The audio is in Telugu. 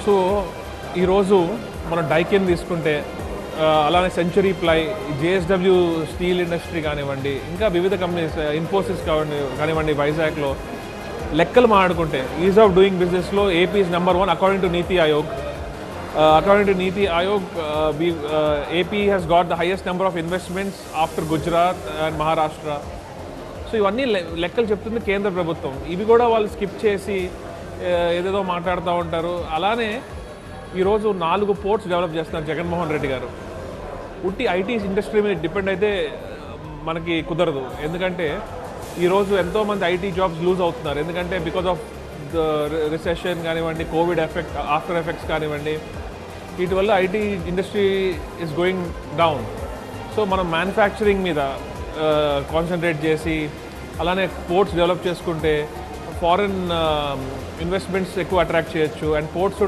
సో ఈరోజు మనం డైకెన్ తీసుకుంటే అలానే Century Ply, JSW Steel industry కానివ్వండి, ఇంకా వివిధ కంపెనీస్, ఇన్ఫోసిస్ కానివ్వండి వైజాగ్లో లెక్కలు మాట్లాడుకుంటే ఈజ్ ఆఫ్ డూయింగ్ బిజినెస్లో AP is number 1 according to Niti Aayog. According to Niti Aayog, AP has got the highest number of investments after Gujarat and Maharashtra. So ఇవన్నీ లెక్కలు చెప్తుంది కేంద్ర ప్రభుత్వం. ఇవి కూడా వాళ్ళు స్కిప్ చేసి ఏదేదో మాట్లాడుతూ ఉంటారు. అలానే ఈరోజు 4 పోర్ట్స్ డెవలప్ చేస్తున్నారు జగన్మోహన్ రెడ్డి గారు. ఉట్టి ఐటీ ఇండస్ట్రీ మీద డిపెండ్ అయితే మనకి కుదరదు. ఎందుకంటే ఈరోజు ఎంతోమంది ఐటీ జాబ్స్ లూజ్ అవుతున్నారు. ఎందుకంటే బికాజ్ ఆఫ్ ద రిసెషన్ కానివ్వండి, కోవిడ్ ఎఫెక్ట్, ఆఫ్టర్ ఎఫెక్ట్స్ కానివ్వండి, వీటి వల్ల IT industry is going down. So మనం మ్యానుఫ్యాక్చరింగ్ మీద కాన్సన్ట్రేట్ చేసి అలానే పోర్ట్స్ డెవలప్ చేసుకుంటే ఫారిన్ ఇన్వెస్ట్మెంట్స్ ఎక్కువ అట్రాక్ట్ చేయొచ్చు. And ports